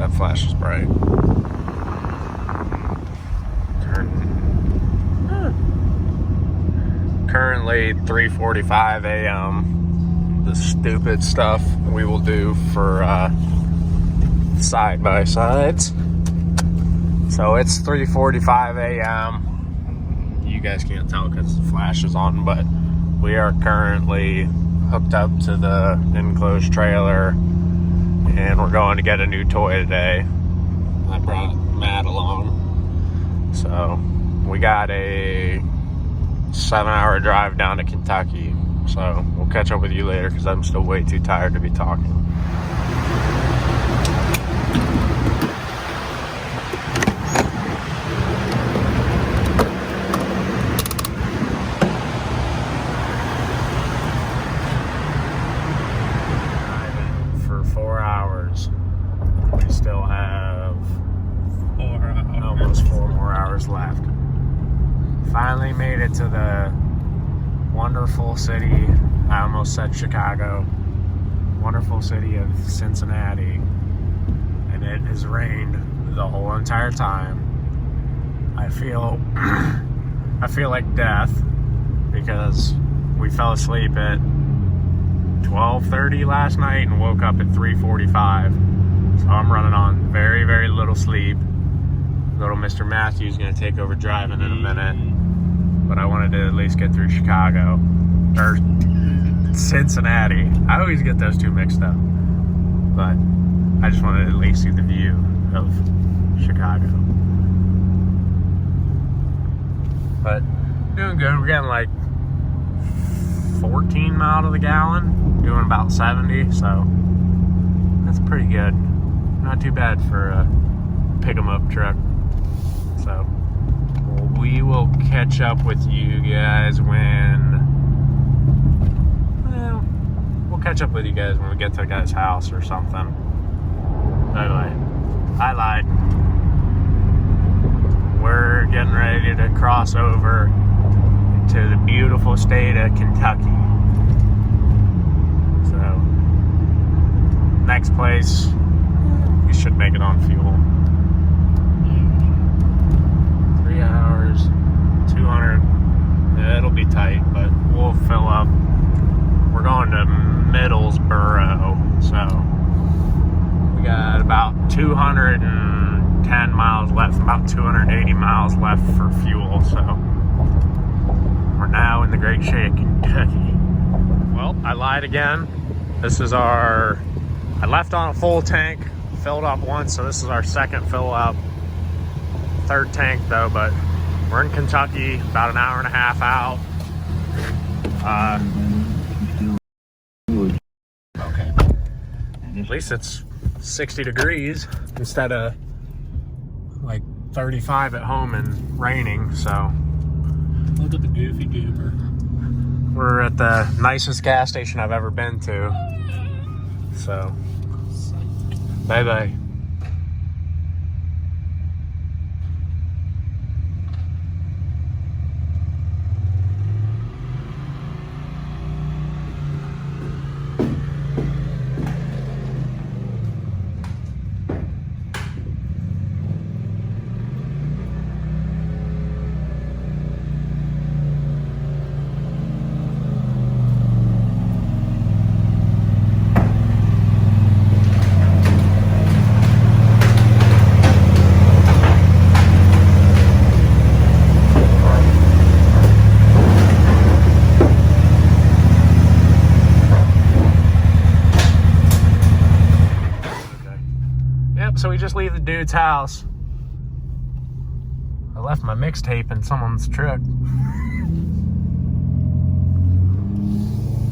that flash is bright. Currently 3:45 a.m. The stupid stuff we will do for side-by-sides. So it's 3:45 a.m. You guys can't tell because the flash is on, but we are currently hooked up to the enclosed trailer, and we're going to get a new toy today. I brought Matt along. So we got a 7-hour drive down to Kentucky. So we'll catch up with you later because I'm still way too tired to be talking. For 4 hours. We still have almost 4 more hours left. Finally made it to the wonderful city, I almost said Chicago, wonderful city of Cincinnati, and it has rained the whole entire time. I feel like death because we fell asleep at 12:30 last night and woke up at 3:45, so I'm running on very, very little sleep. Little Mr. Matthew's gonna take over driving in a minute, but I wanted to at least get through Chicago, or Cincinnati. I always get those two mixed up, but I just wanted to at least see the view of Chicago. But doing good. We're getting like 14 miles to the gallon, doing about 70, so that's pretty good. Not too bad for a pick-em-up truck. So we will catch up with you guys we'll catch up with you guys when we get to the guy's house or something. Anyway, I lied. We're getting ready to cross over to the beautiful state of Kentucky. So, next place, we should make it on fuel. 3 hours, 200, it'll be tight, but we'll fill up. We're going to Middlesboro, so we got about 210 miles left, about 280 miles left for fuel, so we're now in the great state of Kentucky. Well, I lied again. This is I left on a full tank, filled up once, so this is our second fill up. Third tank though, but we're in Kentucky, about an hour and a half out. Okay. At least it's 60 degrees instead of like 35 at home and raining, so. Look at the goofy goober. We're at the nicest gas station I've ever been to. So, bye-bye. So we just leave the dude's house. I left my mixtape in someone's truck.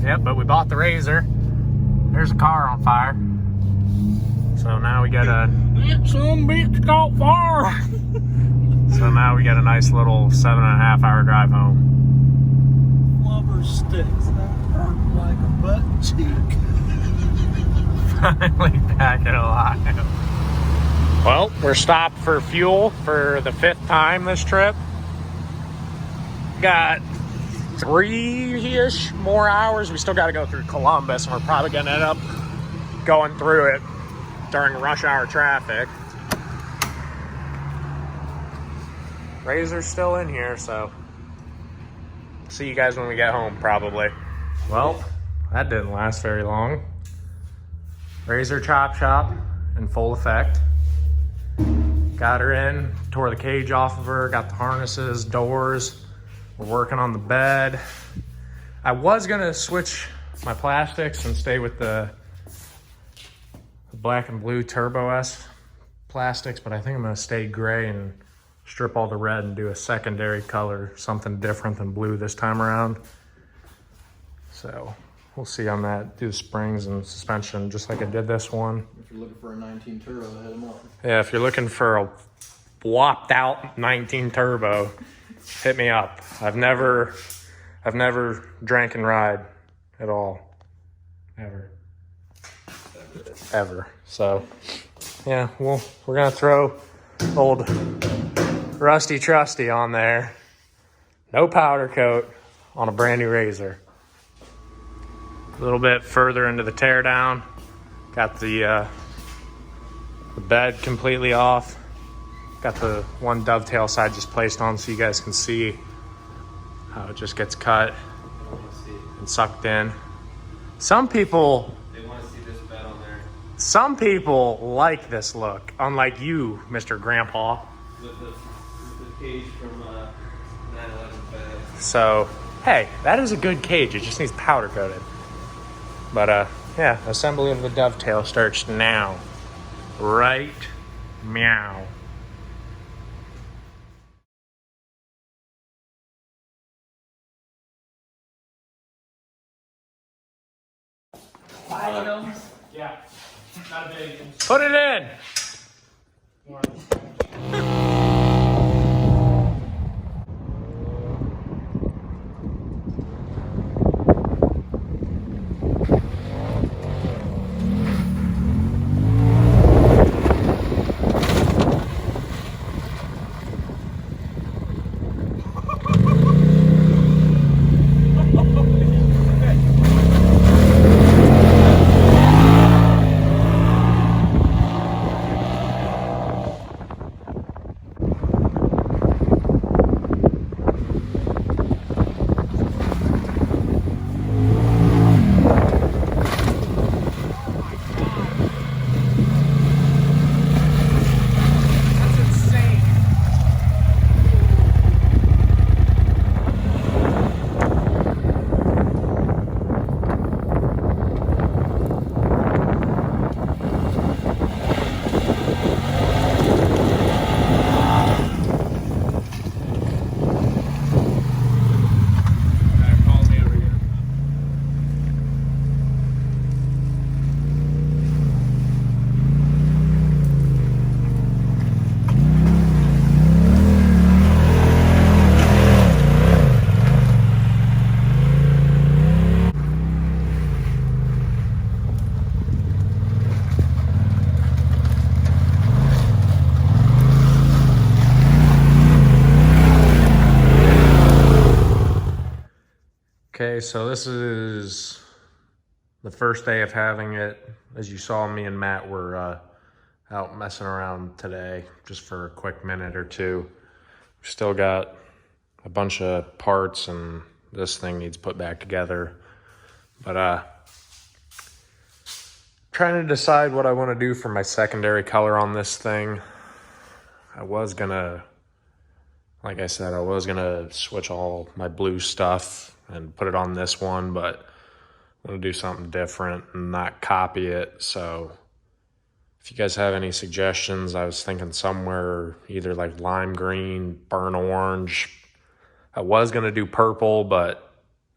Yep, but we bought the Rzr. There's a car on fire. So now we got a... Some bitch caught fire! So now we got a nice little 7.5 hour drive home. Lover sticks that hurt like a butt cheek. Finally back at Ohio. Well, we're stopped for fuel for the 5th time this trip. Got 3-ish more hours. We still got to go through Columbus, and we're probably going to end up going through it. during rush hour traffic. Rzr's still in here, so see you guys when we get home, probably. Well, that didn't last very long. Rzr chop shop in full effect. Got her in, tore the cage off of her, got the harnesses, doors. We're working on the bed. I was gonna switch my plastics and stay with the black and blue Turbo S plastics, but I think I'm gonna stay gray and strip all the red and do a secondary color, something different than blue this time around. So we'll see on that. Do the springs and suspension just like I did this one. If you're looking for a 19 turbo, hit them up. Yeah, if you're looking for a whopped out 19 turbo, hit me up. I've never drank and ride at all. Ever. So yeah, we're gonna throw old Rusty Trusty on there. No powder coat on a brand new Rzr. A little bit further into the teardown. Got the bed completely off. Got the one dovetail side just placed on so you guys can see how it just gets cut and sucked in. Some people, They want to see this bed on there some people like this look, unlike you, Mr. Grandpa. with the cage from 9/11 bed. So, hey, that is a good cage. It just needs powder coated. But yeah, assembly of the dovetail starts now. Right meow. Yeah, not a big. Put it in. Okay, so this is the first day of having it. As you saw, me and Matt were out messing around today just for a quick minute or two. We've still got a bunch of parts and this thing needs put back together. But trying to decide what I want to do for my secondary color on this thing. I was gonna, like I said, I was gonna switch all my blue stuff and put it on this one, but I'm gonna do something different and not copy it. So if you guys have any suggestions, I was thinking somewhere either like lime green, burnt orange. I was gonna do purple, but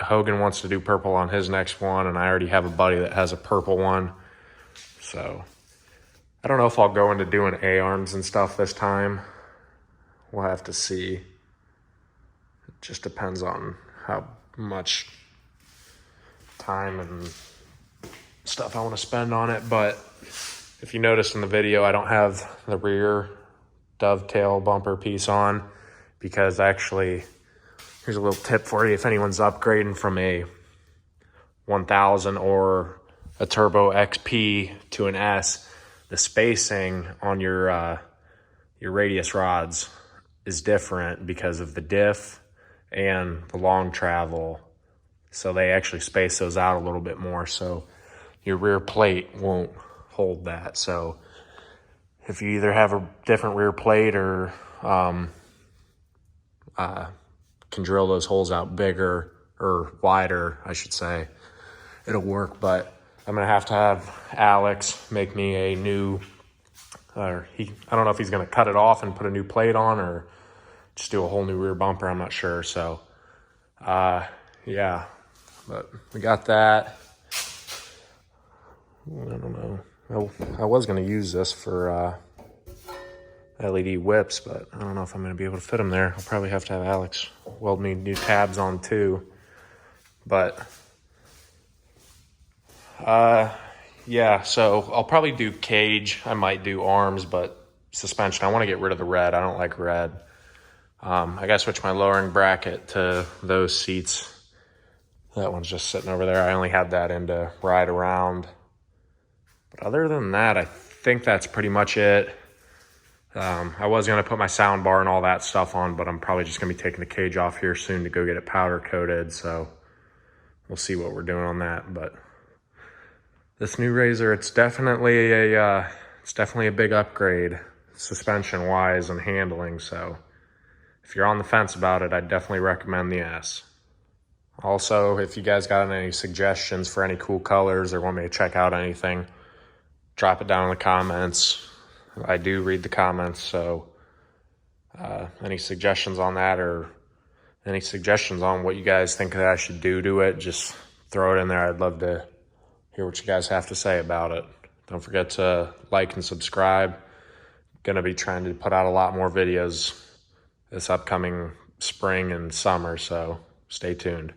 Hogan wants to do purple on his next one, and I already have a buddy that has a purple one. So I don't know if I'll go into doing A-arms and stuff this time. We'll have to see. It just depends on how much time and stuff I want to spend on it. But if you notice in the video, I don't have the rear dovetail bumper piece on because actually, here's a little tip for you. If anyone's upgrading from a 1000 or a Turbo XP to an S, the spacing on your radius rods is different because of the diff and the long travel. So they actually space those out a little bit more, so your rear plate won't hold that. So if you either have a different rear plate or can drill those holes out bigger or wider, I should say, it'll work. But I'm gonna have to have Alex make me a new, I don't know if he's gonna cut it off and put a new plate on or just do a whole new rear bumper. I'm not sure. So yeah, but we got that. I don't know. I was gonna use this for LED whips, but I don't know if I'm gonna be able to fit them there. I'll probably have to have Alex weld me new tabs on too. But yeah, so I'll probably do cage. I might do arms, but suspension, I want to get rid of the red. I don't like red. I gotta switch my lowering bracket to those seats. That one's just sitting over there. I only had that in to ride around. But other than that, I think that's pretty much it. I was going to put my sound bar and all that stuff on, but I'm probably just going to be taking the cage off here soon to go get it powder coated. So we'll see what we're doing on that. But this new Rzr, it's definitely a big upgrade suspension wise and handling. So if you're on the fence about it, I'd definitely recommend the S. Also, if you guys got any suggestions for any cool colors or want me to check out anything, drop it down in the comments. I do read the comments, so any suggestions on that or any suggestions on what you guys think that I should do to it, just throw it in there. I'd love to hear what you guys have to say about it. Don't forget to like and subscribe. Gonna be trying to put out a lot more videos this upcoming spring and summer, so stay tuned.